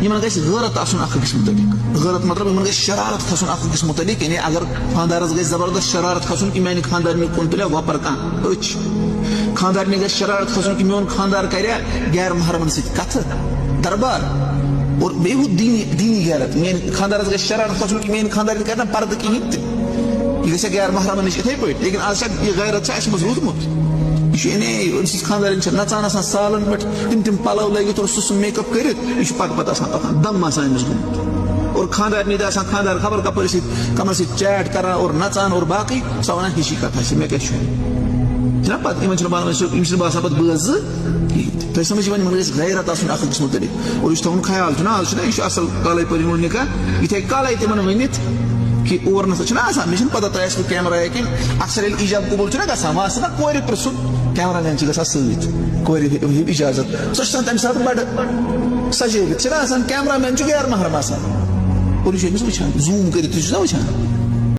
یمن گژھِ غٲرت آسُن اکھ أکِس متعلق. غٲرت مطلب یمن گژھِ شرارت کھسُن اکھ أکِس متعلق. یعنی اگر خاندارس گژھِ زبردست شرارت کھسُن کہ میانہِ خاندارنہِ کُن تُلیا وۄپر کانٛہہ أچھ. خاندارنہِ گژھِ شرارت کھسُن کہ میون خاندار کریا غیر محرمن سۭتۍ کتھٕ دربار. اور بیٚیہِ ہُہ دیٖنی غیرت. میانہِ خاندارس گژھِ شرارت کھسُن کہ میٲنۍ خاندارنہِ کرِ نہٕ پردٕ کِہینۍ تہِ. یہ گژھِ غیر محرمن نِش یِتھٕے پٲٹھۍ. لیکن آز چھا یہِ غیرت چھا اَسہِ منٛز روٗدمُت. أمۍ سٕنٛز خاندارِنۍ چھِ نژان آسان سالن پٮ۪ٹھ تِم پلو لٲگِتھ اور سُہ میک اپ کٔرِتھ. یہِ چھُ پتہٕ آسان پکان دم آسان أمِس گوٚمُت. اور خاندارنہِ تہِ آسان خاندار خبر کپٲرۍ سۭتۍ کمر سۭتۍ چیٹ کران اور نژان اور باقٕے. سۄ ونان ہِشی کتھا چھِ مےٚ کیٛاہ چھُ چھُنہ پتہٕ یِمن چھُنہٕ بنان یِم چھِنہٕ باسان پتہٕ بٲژ زٕ کِہینۍ تہِ. تۄہہِ سمجھ یِوان یِمن گژھِ غیرت آسُن اکھ أکِس متعلق. اور یُس تھاوُن خیال چھُنہ آز چھُنہ یہِ چھُ اصل کالے پٔرۍمُت نِکاح. یِتھے کالے تِمن ؤنِتھ کہ اور نسا چھُنہ آسان مےٚ چھُنہٕ پتہ تۄہہِ آسوٕ کیمرا یا کینٛہہ. اکثر ییٚلہِ ایجاب قبوٗل چھُنہ گژھان وۄنۍ آسہِ نا کورِ پرژھُن کیمرا مین چھِ گژھان سۭتۍ. کورِ ہیٚو اِجازت سۄ چھِ آسان تمہِ ساتہٕ بڑٕ سجٲوِتھ چھِنہ آسان. کیمرا مین چھُ غیر محرم آسان اور یہِ چھُ أمِس وٕچھان زوٗم کٔرِتھ تہِ چھُ نا وٕچھان.